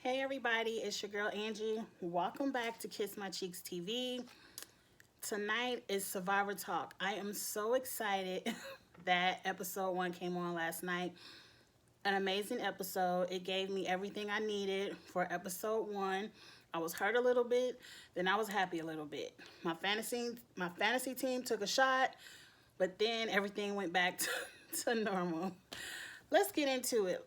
Hey everybody, it's your girl Angie. Welcome back to Kiss My Cheeks TV. Tonight is Survivor Talk. I am so excited that episode 1 came on last night. An amazing episode. It gave me everything I needed for episode 1. I was hurt a little bit, then I was happy a little bit. My fantasy team took a shot, but then everything went back to normal. Let's get into it.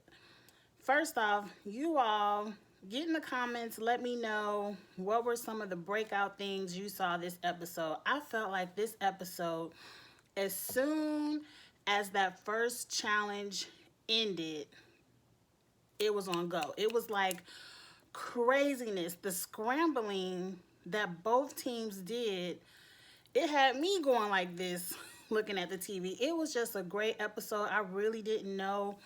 First off, you all get in the comments, let me know what were some of the breakout things you saw this episode. I felt like this episode, as soon as that first challenge ended, it was on go. It was like craziness. The scrambling that both teams did, it had me going like this looking at the TV. It was just a great episode. I really didn't know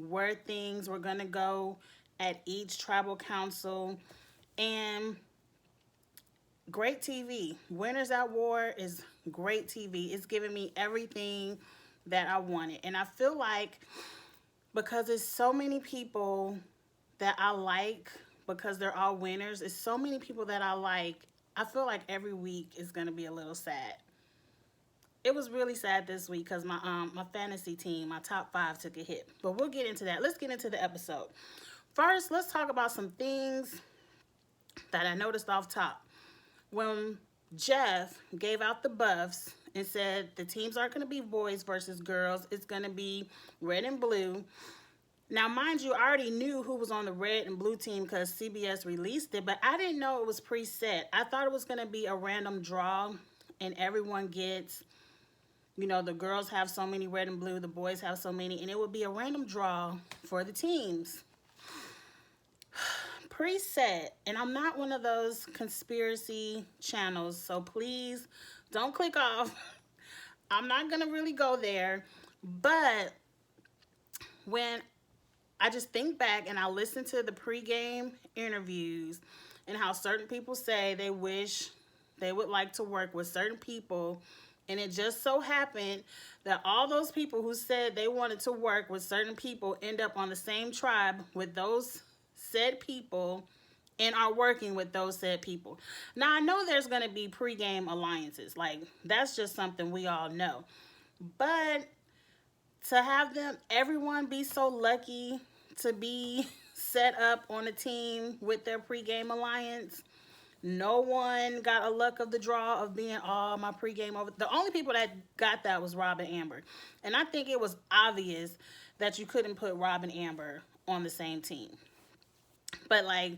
where things were going to go at each tribal council, and great TV. Winners at War is great TV. It's giving me everything that I wanted, and I feel like because there's so many people that I like, because they're all winners, it's so many people that I like, I feel like every week is going to be a little sad. It was really sad this week because my fantasy team, my top 5, took a hit. But we'll get into that. Let's get into the episode. First, let's talk about some things that I noticed off top. When Jeff gave out the buffs and said the teams aren't going to be boys versus girls, it's going to be red and blue. Now, mind you, I already knew who was on the red and blue team because CBS released it, but I didn't know it was preset. I thought it was going to be a random draw and everyone gets, the girls have so many red and blue, the boys have so many, and it would be a random draw for the teams. Preset, and I'm not one of those conspiracy channels, so please don't click off. I'm not gonna really go there, but when I just think back and I listen to the pregame interviews and how certain people say they wish they would like to work with certain people, and it just so happened that all those people who said they wanted to work with certain people end up on the same tribe with those said people and are working with those said people. Now, I know there's going to be pregame alliances. Like, that's just something we all know. But to have everyone be so lucky to be set up on a team with their pregame alliance, no one got a luck of the draw of being my pregame over. The only people that got that was Rob and Amber. And I think it was obvious that you couldn't put Rob and Amber on the same team. But like,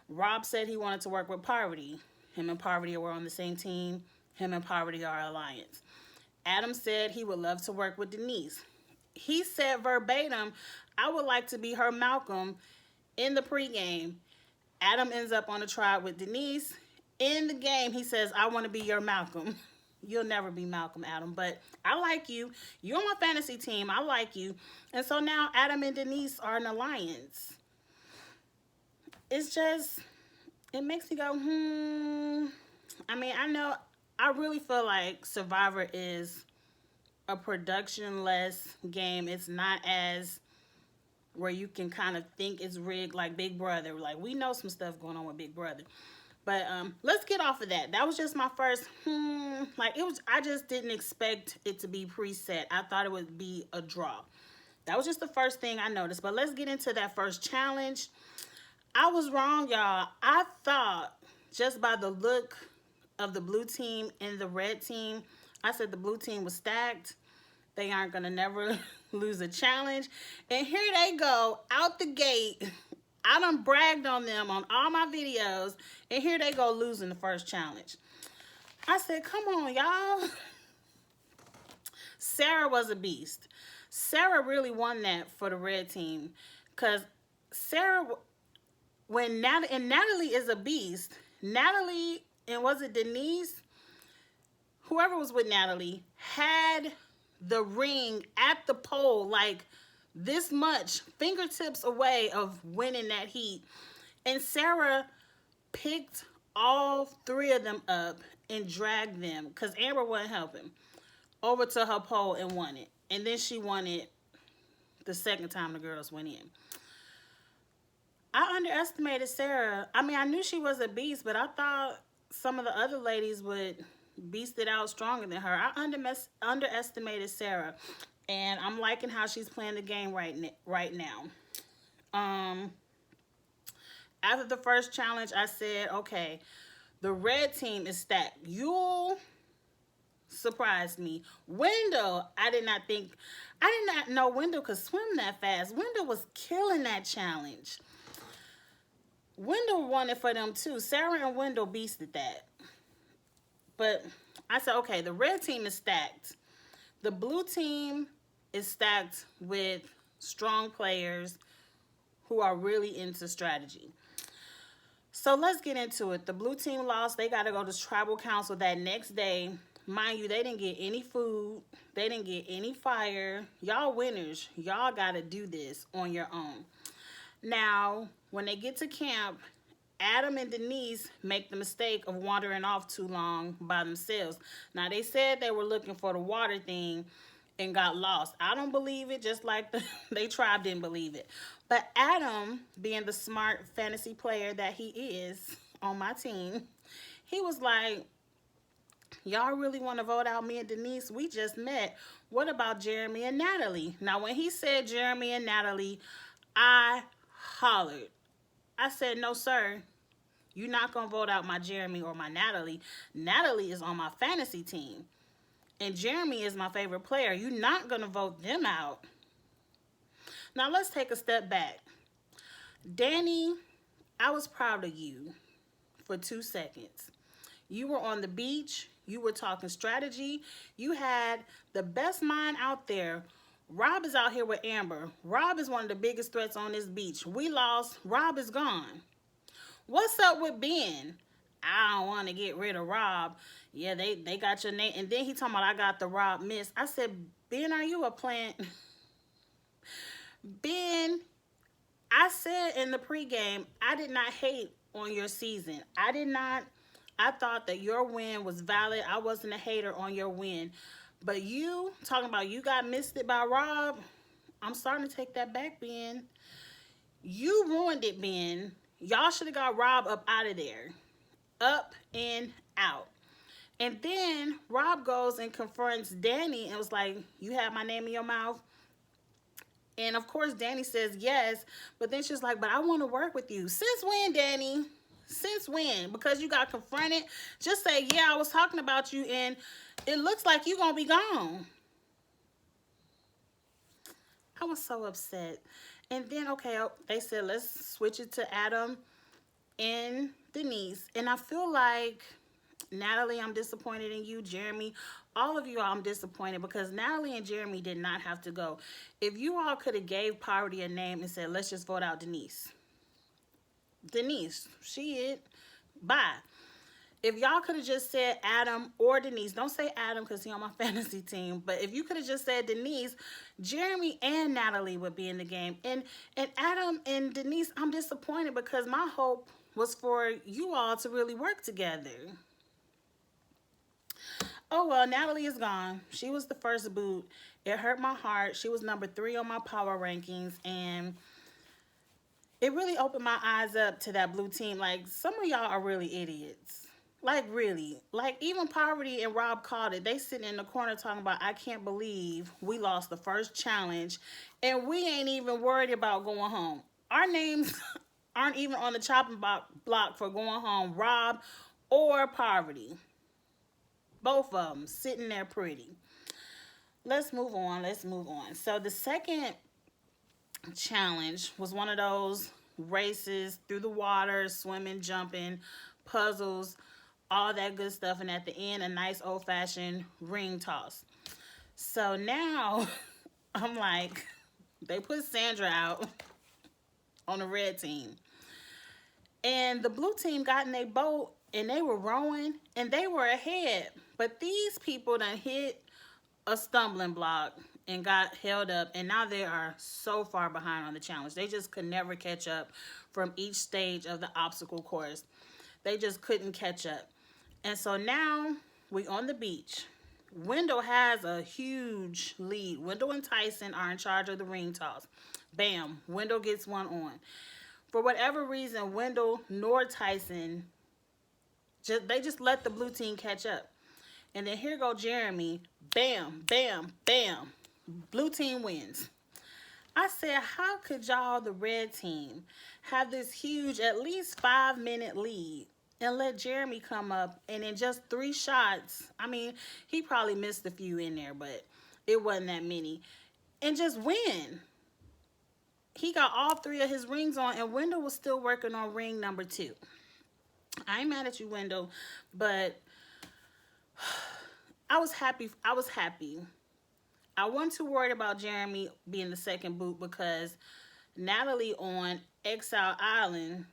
Rob said he wanted to work with Parvati. Him and Parvati were on the same team. Him and Parvati are alliance. Adam said he would love to work with Denise. He said verbatim, I would like to be her Malcolm in the pregame. Adam ends up on a tribe with Denise. In the game, he says, I want to be your Malcolm. You'll never be Malcolm, Adam, but I like you. You're on my fantasy team. I like you. And so now Adam and Denise are an alliance. It's just, it makes me go, I mean, I really feel like Survivor is a production-less game. It's not as where you can kind of think it's rigged like Big Brother. Like, we know some stuff going on with Big Brother. But let's get off of that. That was just my first, I just didn't expect it to be preset. I thought it would be a draw. That was just the first thing I noticed. But let's get into that first challenge. I was wrong, y'all. I thought just by the look of the blue team and the red team, I said the blue team was stacked. They aren't going to never lose a challenge. And here they go, out the gate. I done bragged on them on all my videos. And here they go losing the first challenge. I said, come on, y'all. Sarah was a beast. Sarah really won that for the red team. Because Sarah, Natalie is a beast. Natalie, and was it Denise? Whoever was with Natalie had the ring at the pole, like this much, fingertips away of winning that heat. And Sarah picked all 3 of them up and dragged them, because Amber wasn't helping, over to her pole and won it. And then she won it the second time the girls went in. I underestimated Sarah. I mean, I knew she was a beast, but I thought some of the other ladies would beast it out stronger than her. I underestimated Sarah, and I'm liking how she's playing the game right now. Um, After the first challenge, I said, okay, the red team is stacked. You'll surprised me. Wendell, I did not know Wendell could swim that fast. Wendell was killing that challenge. Wendell won it for them too. Sarah and Wendell beasted that. But I said, okay, the red team is stacked. The blue team is stacked with strong players who are really into strategy. So let's get into it. The blue team lost. They got to go to tribal council that next day. Mind you, they didn't get any food. They didn't get any fire. Y'all winners. Y'all got to do this on your own. Now, when they get to camp, Adam and Denise make the mistake of wandering off too long by themselves. Now, they said they were looking for the water thing and got lost. I don't believe it, just like they tribe didn't believe it. But Adam, being the smart fantasy player that he is on my team, he was like, y'all really want to vote out me and Denise? We just met. What about Jeremy and Natalie? Now, when he said Jeremy and Natalie, I hollered. I said, no, sir. You're not going to vote out my Jeremy or my Natalie. Natalie is on my fantasy team. And Jeremy is my favorite player. You're not going to vote them out. Now, let's take a step back. Danny, I was proud of you for 2 seconds. You were on the beach. You were talking strategy. You had the best mind out there. Rob is out here with Amber. Rob is one of the biggest threats on this beach. We lost. Rob is gone. What's up with Ben? I don't want to get rid of Rob. Yeah, they got your name. And then he talking about I got the Rob miss. I said, Ben, are you a plant? Ben, I said in the pregame, I did not hate on your season. I thought that your win was valid. I wasn't a hater on your win. But you, talking about you got misted by Rob, I'm starting to take that back, Ben. You ruined it, Ben. Y'all should have got Rob up out of there. Up and out. And then Rob goes and confronts Danny and was like, you have my name in your mouth? And of course, Danny says yes. But then she's like, but I want to work with you. Since when, Danny? Since when? Because you got confronted? Just say, yeah, I was talking about you and it looks like you're going to be gone. I was so upset. And then, okay, they said, let's switch it to Adam and Denise. And I feel like, Natalie, I'm disappointed in you. Jeremy, all of you, I'm disappointed because Natalie and Jeremy did not have to go. If you all could have gave Poverty a name and said, let's just vote out Denise. Denise, she it. Bye. If y'all could have just said Adam or Denise, don't say Adam because he's on my fantasy team, but if you could have just said Denise, Jeremy and Natalie would be in the game. And Adam and Denise, I'm disappointed because my hope was for you all to really work together. Oh, well, Natalie is gone. She was the first boot. It hurt my heart. She was number 3 on my power rankings, and it really opened my eyes up to that blue team. Like, some of y'all are really idiots. Like, really. Like, even Poverty and Rob called it. They sitting in the corner talking about, I can't believe we lost the first challenge, and we ain't even worried about going home. Our names aren't even on the chopping block for going home. Rob or Poverty. Both of them sitting there pretty. Let's move on. Let's move on. So the second challenge was one of those races through the water, swimming, jumping, puzzles, all that good stuff. And at the end, a nice old-fashioned ring toss. So now I'm like, they put Sandra out on the red team. And the blue team got in their boat and they were rowing and they were ahead. But these people done hit a stumbling block and got held up, and now they are so far behind on the challenge. They just could never catch up from each stage of the obstacle course. They just couldn't catch up. And so now we on the beach. Wendell has a huge lead. Wendell and Tyson are in charge of the ring toss. Bam, Wendell gets one on. for whatever reason, Wendell nor Tyson, they just let the blue team catch up. And then here go Jeremy. Bam, bam, bam. Blue team wins. I said, how could y'all, the red team, have this huge, at least 5-minute lead and let Jeremy come up and in just 3 shots, I mean, he probably missed a few in there, but it wasn't that many, and just win? He got all 3 of his rings on, and Wendell was still working on ring number 2. I ain't mad at you, Wendell, but I was happy. I wasn't too worried about Jeremy being the second boot because Natalie on Exile Island,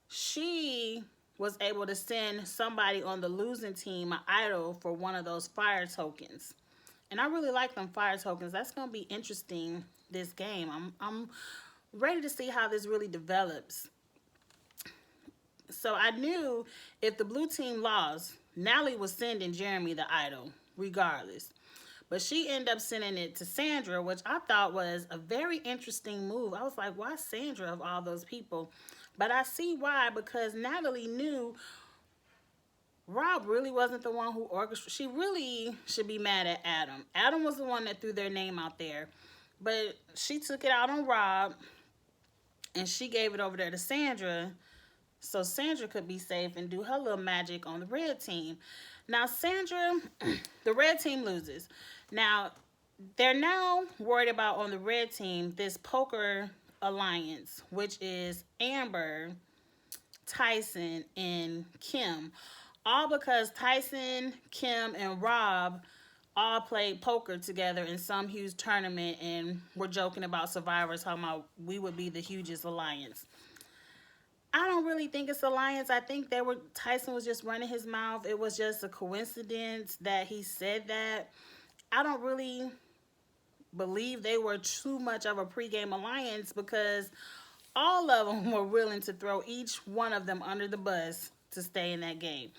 she was able to send somebody on the losing team an idol for one of those fire tokens. And I really like them fire tokens. That's going to be interesting this game. I'm ready to see how this really develops. So I knew if the blue team lost, Natalie was sending Jeremy the idol regardless. But she ended up sending it to Sandra, which I thought was a very interesting move. I was like, why Sandra of all those people? But I see why, because Natalie knew Rob really wasn't the one who orchestrated. She really should be mad at Adam. Adam was the one that threw their name out there. But she took it out on Rob, and she gave it over there to Sandra, so Sandra could be safe and do her little magic on the red team. Now, Sandra, the red team loses. Now, they're now worried about on the red team this poker alliance, which is Amber, Tyson, and Kim. All because Tyson, Kim, and Rob all played poker together in some huge tournament, and we're joking about Survivors, talking about we would be the hugest alliance. I don't really think it's alliance. I think Tyson was just running his mouth. It was just a coincidence that he said that. I don't really believe they were too much of a pregame alliance because all of them were willing to throw each one of them under the bus to stay in that game.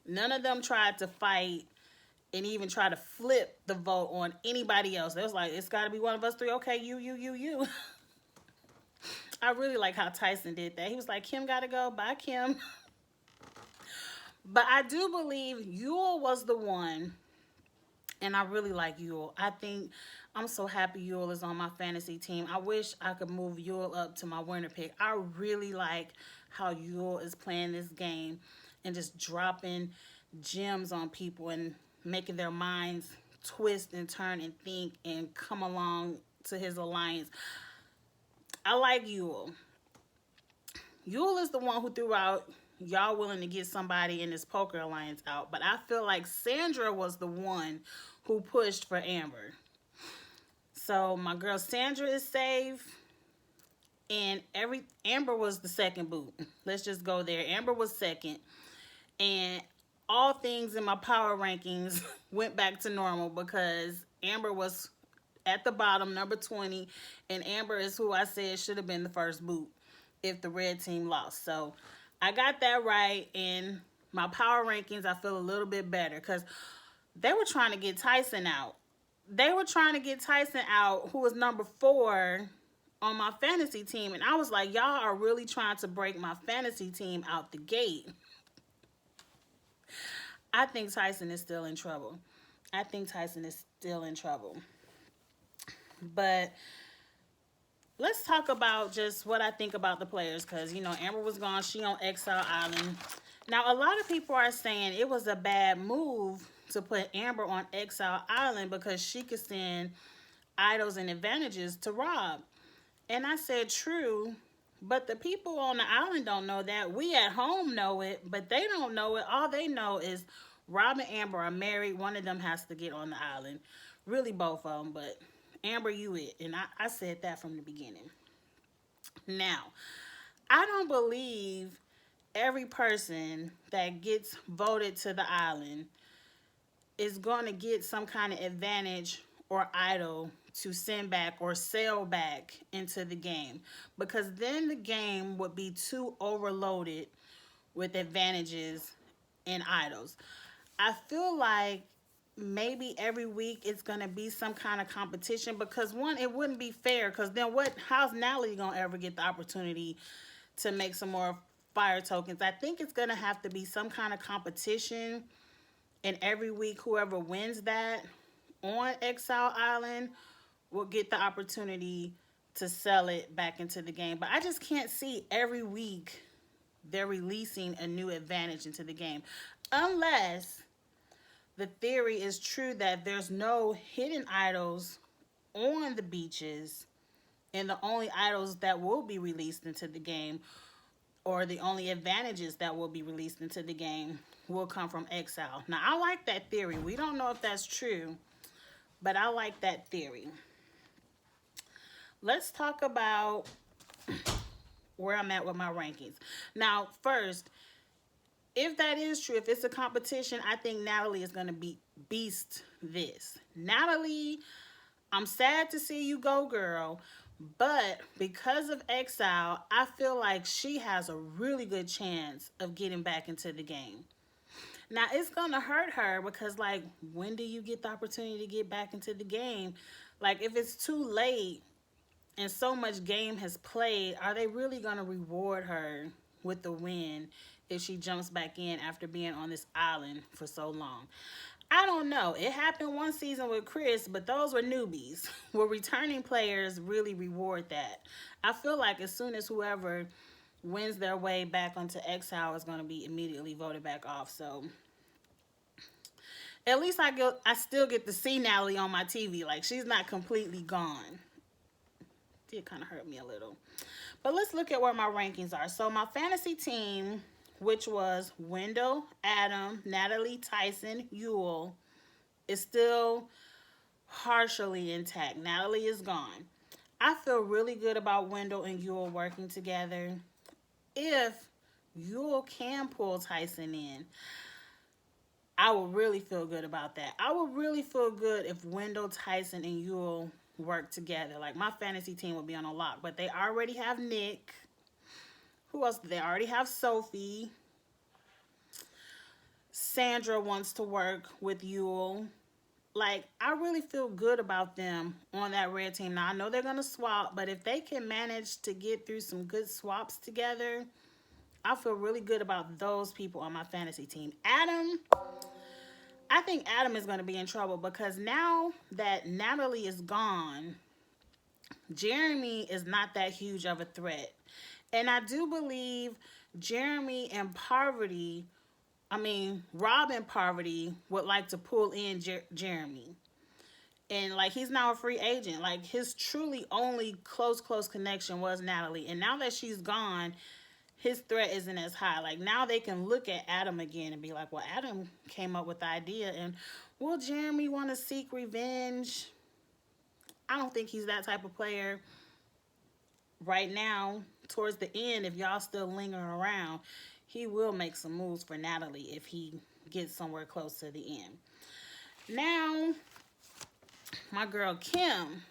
None of them tried to fight and even try to flip the vote on anybody else. They was like, it's got to be one of us 3. Okay, you. I really like how Tyson did that. He was like, Kim got to go. Bye, Kim. But I do believe Yule was the one, and I really like Yule. I'm so happy Yule is on my fantasy team. I wish I could move Yule up to my winner pick. I really like how Yule is playing this game and just dropping gems on people and making their minds twist and turn and think and come along to his alliance. I like Yule. Yule is the one who threw out y'all willing to get somebody in this poker alliance out. But I feel like Sandra was the one who pushed for Amber. So my girl Sandra is safe. And Amber was the second boot. Let's just go there. Amber was second. And all things in my power rankings went back to normal because Amber was at the bottom, number 20. And Amber is who I said should have been the first boot if the red team lost. So I got that right. And my power rankings, I feel a little bit better because they were trying to get Tyson out. They were trying to get Tyson out, who was number 4 on my fantasy team. And I was like, y'all are really trying to break my fantasy team out the gate. I think Tyson is still in trouble. But let's talk about just what I think about the players. Because, you know, Amber was gone. She on Exile Island. Now, a lot of people are saying it was a bad move to put Amber on Exile Island because she could send idols and advantages to Rob. And I said, true. But the people on the island don't know that. We at home know it, but they don't know it. All they know is Rob and Amber are married. One of them has to get on the island. Really, both of them, but Amber, you it. And I said that from the beginning. Now, I don't believe every person that gets voted to the island is going to get some kind of advantage or idol to send back or sell back into the game, because then the game would be too overloaded with advantages and idols. I feel like maybe every week it's going to be some kind of competition, because one, it wouldn't be fair, because then how's Natalie going to ever get the opportunity to make some more fire tokens? I think it's going to have to be some kind of competition, and every week whoever wins that on Exile Island will get the opportunity to sell it back into the game. But I just can't see every week they're releasing a new advantage into the game, unless the theory is true that there's no hidden idols on the beaches, and the only idols that will be released into the game, or the only advantages that will be released into the game, will come from Exile. Now, I like that theory. We don't know if that's true, but I like that theory. Let's talk about where I'm at with my rankings. Now, first, if that is true, if it's a competition, I think Natalie is going to beast this. Natalie, I'm sad to see you go, girl. But because of Exile, I feel like she has a really good chance of getting back into the game. Now, it's going to hurt her because, like, when do you get the opportunity to get back into the game? Like, if it's too late and so much game has played, are they really going to reward her with the win if she jumps back in after being on this island for so long? I don't know. It happened one season with Chris, but those were newbies. Will returning players really reward that? I feel like as soon as whoever wins their way back onto Exile is going to be immediately voted back off. So at least I still get to see Natalie on my TV. Like, she's not completely gone. It did kind of hurt me a little. But let's look at where my rankings are. So my fantasy team, which was Wendell, Adam, Natalie, Tyson, Yul, is still partially intact. Natalie is gone. I feel really good about Wendell and Yul working together. If Yul can pull Tyson in, I would really feel good about that. I would really feel good if Wendell, Tyson, and Yul work together. Like, my fantasy team would be on a lock. But they already have Nick. Who else? They already have Sophie. Sandra wants to work with Yul. Like, I really feel good about them on that red team. Now, I know they're going to swap, but if they can manage to get through some good swaps together, I feel really good about those people on my fantasy team. Adam, I think Adam is going to be in trouble because now that Natalie is gone, Jeremy is not that huge of a threat. And I do believe Jeremy and Rob and Poverty would like to pull in Jeremy. And, like, he's now a free agent. Like, his truly only close connection was Natalie. And now that she's gone, his threat isn't as high. Like, now they can look at Adam again and be like, well, Adam came up with the idea. And will Jeremy want to seek revenge? I don't think he's that type of player. Right now, towards the end, if y'all still lingering around, he will make some moves for Natalie if he gets somewhere close to the end. Now, my girl Kim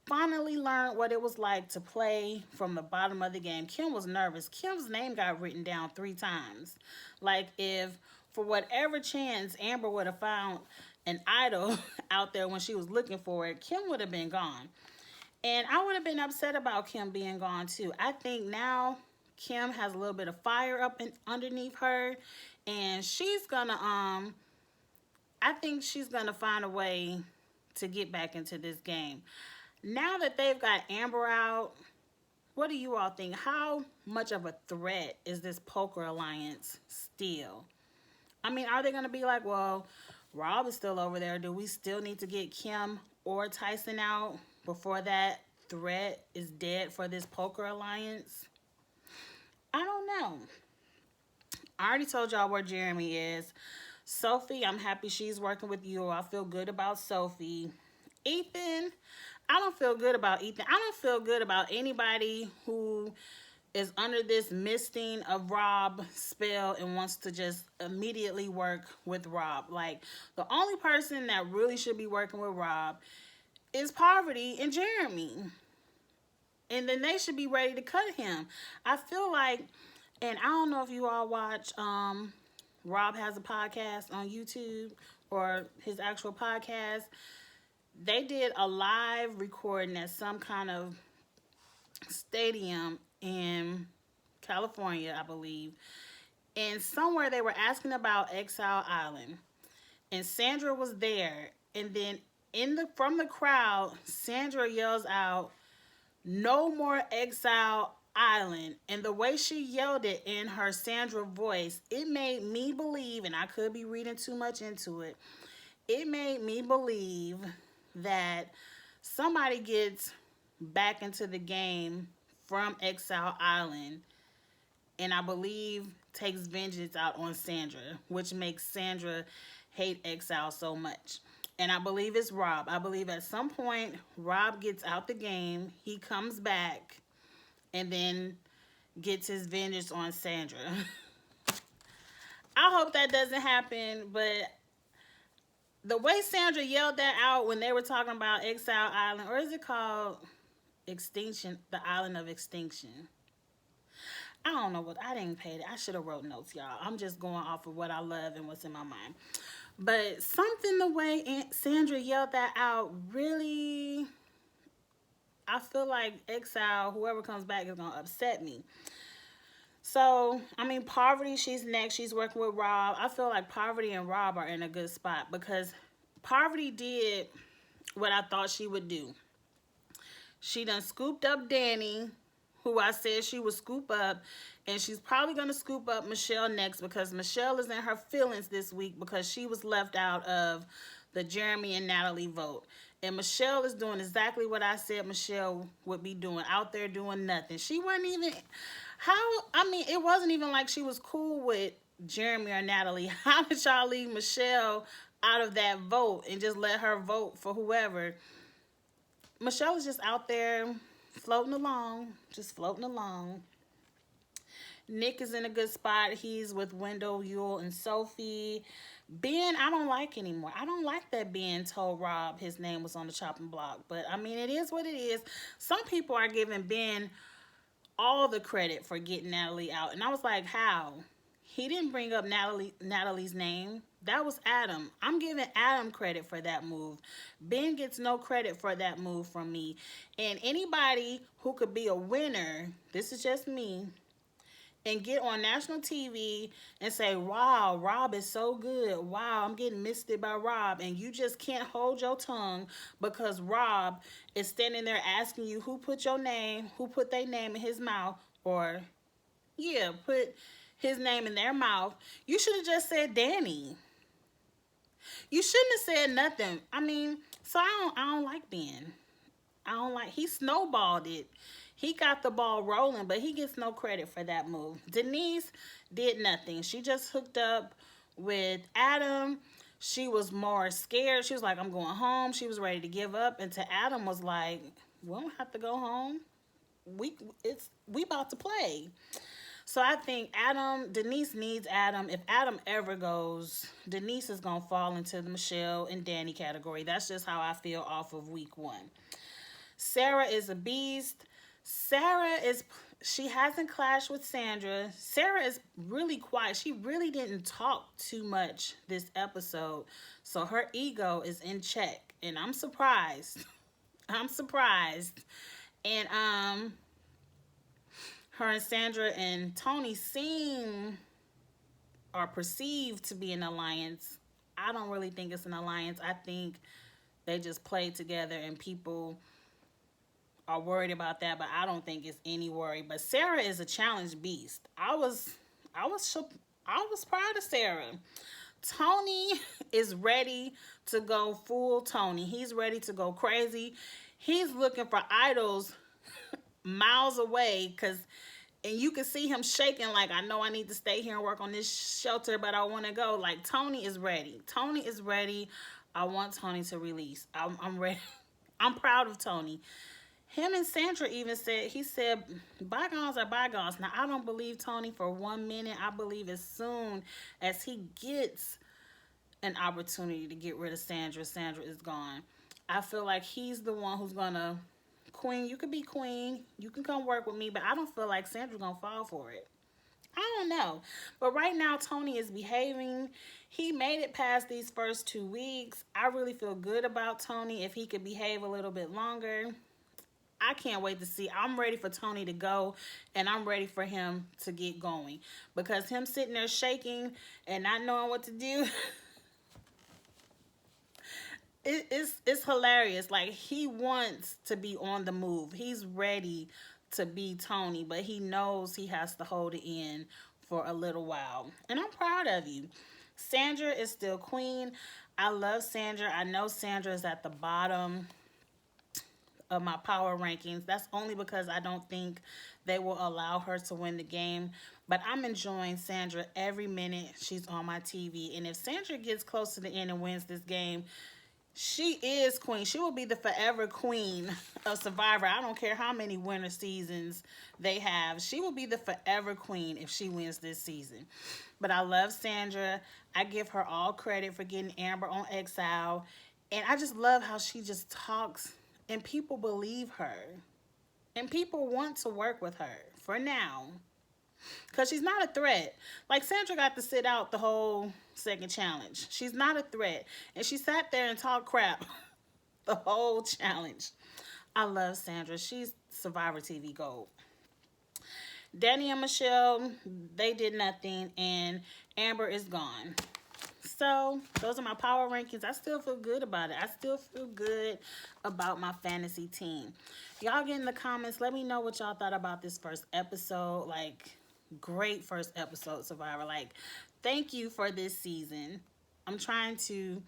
finally learned what it was like to play from the bottom of the game. Kim was nervous. Kim's name got written down 3 times. Like, if for whatever chance Amber would have found an idol out there when she was looking for it, Kim would have been gone. And I would have been upset about Kim being gone too. I think now Kim has a little bit of fire up underneath her, and she's gonna I think she's gonna find a way to get back into this game. Now that they've got Amber out, what do you all think? How much of a threat is this Poker Alliance still? I mean, are they gonna be like, well, Rob is still over there. Do we still need to get Kim or Tyson out before that threat is dead for this Poker Alliance? I don't know. I already told y'all where Jeremy is. Sophie, I'm happy she's working with you. I feel good about Sophie. Ethan, I don't feel good about Ethan. I don't feel good about anybody who is under this misting of Rob spell and wants to just immediately work with Rob. Like, the only person that really should be working with Rob is Poverty and Jeremy. And then they should be ready to cut him. I feel like, and I don't know if you all watch Rob has a podcast on YouTube, or his actual podcast. They did a live recording at some kind of stadium in California, I believe. And somewhere they were asking about Exile Island. And Sandra was there. And then from the crowd, Sandra yells out, "No more Exile Island." And the way she yelled it in her Sandra voice, it made me believe, and I could be reading too much into it, it made me believe that somebody gets back into the game from Exile Island, and I believe takes vengeance out on Sandra, which makes Sandra hate Exile so much. And I believe it's Rob. I believe at some point Rob gets out the game, he comes back, and then gets his vengeance on Sandra. I hope that doesn't happen, but the way Sandra yelled that out when they were talking about Exile Island, or is it called Extinction, the Island of Extinction? I don't know what, I didn't pay it. I should have wrote notes, y'all. I'm just going off of what I love and what's in my mind. But something the way Aunt Sandra yelled that out, really, I feel like Exile, whoever comes back, is going to upset me. So, I mean, Parvati, she's next. She's working with Rob. I feel like Parvati and Rob are in a good spot because Parvati did what I thought she would do. She done scooped up Danny, who I said she would scoop up, and she's probably going to scoop up Michelle next because Michelle is in her feelings this week because she was left out of the Jeremy and Natalie vote. And Michelle is doing exactly what I said Michelle would be doing, out there doing nothing. She wasn't even, it wasn't even like she was cool with Jeremy or Natalie. How did y'all leave Michelle out of that vote and just let her vote for whoever? Michelle is just out there floating along, just floating along. Nick is in a good spot. He's with Wendell, Yule, and Sophie. Ben, I don't like anymore. I don't like that Ben told Rob his name was on the chopping block. But, I mean, it is what it is. Some people are giving Ben all the credit for getting Natalie out. And I was like, how? He didn't bring up Natalie's name. That was Adam. I'm giving Adam credit for that move. Ben gets no credit for that move from me. And anybody who could be a winner, this is just me, and get on national TV and say, wow, Rob is so good. Wow, I'm getting misted by Rob. And you just can't hold your tongue because Rob is standing there asking you who put their name in his mouth, or, yeah, put his name in their mouth. You should have just said Danny. You shouldn't have said nothing. I mean, so I don't like Ben. He snowballed it. He got the ball rolling, but he gets no credit for that move. Denise did nothing. She just hooked up with Adam. She was more scared. She was like, I'm going home. She was ready to give up. And to Adam was like, we don't have to go home. We about to play. So I think Denise needs Adam. If Adam ever goes, Denise is going to fall into the Michelle and Danny category. That's just how I feel off of week 1. Sarah is a beast. She hasn't clashed with Sandra. Sarah is really quiet. She really didn't talk too much this episode. So her ego is in check. And I'm surprised. I'm surprised. And her and Sandra and Tony are perceived to be an alliance. I don't really think it's an alliance. I think they just play together and people are worried about that, but I don't think it's any worry. But Sarah is a challenge beast. I was proud of Sarah. Tony is ready to go full Tony. He's ready to go crazy. He's looking for idols miles away, and you can see him shaking like, I know I need to stay here and work on this shelter, but I want to go. Like, Tony is ready. Tony is ready. I want Tony to release. I'm ready. I'm proud of Tony. Him and Sandra even said, bygones are bygones. Now, I don't believe Tony for 1 minute. I believe as soon as he gets an opportunity to get rid of Sandra is gone. I feel like he's the one who's going to, queen, you could be queen. You can come work with me, but I don't feel like Sandra's going to fall for it. I don't know. But right now, Tony is behaving. He made it past these first 2 weeks. I really feel good about Tony. If he could behave a little bit longer, I can't wait to see. I'm ready for Tony to go, and I'm ready for him to get going. Because him sitting there shaking and not knowing what to do, it's hilarious. Like, he wants to be on the move. He's ready to be Tony, but he knows he has to hold it in for a little while. And I'm proud of you. Sandra is still queen. I love Sandra. I know Sandra is at the bottom of my power rankings. That's only because I don't think they will allow her to win the game. But I'm enjoying Sandra every minute she's on my TV. And if Sandra gets close to the end and wins this game, she is queen. She will be the forever queen of Survivor. I don't care how many winter seasons they have. She will be the forever queen if she wins this season. But I love Sandra. I give her all credit for getting Amber on Exile. And I just love how she just talks and people believe her. And people want to work with her for now. Because she's not a threat. Like, Sandra got to sit out the whole second challenge. She's not a threat. And she sat there and talked crap the whole challenge. I love Sandra. She's Survivor TV gold. Danny and Michelle, they did nothing. And Amber is gone. So, those are my power rankings. I still feel good about it. I still feel good about my fantasy team. Y'all get in the comments. Let me know what y'all thought about this first episode. Like, great first episode, Survivor. Like, thank you for this season. I'm trying to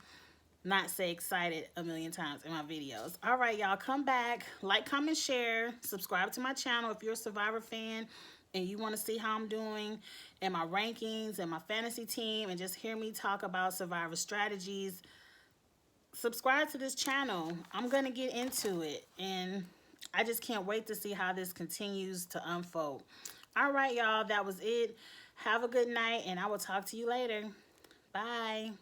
not say excited a million times in my videos. All right, y'all, come back. Like, comment, share. Subscribe to my channel if you're a Survivor fan and you want to see how I'm doing and my rankings and my fantasy team and just hear me talk about Survivor strategies. Subscribe to this channel. I'm going to get into it, and I just can't wait to see how this continues to unfold. All right, y'all, that was it. Have a good night, and I will talk to you later. Bye.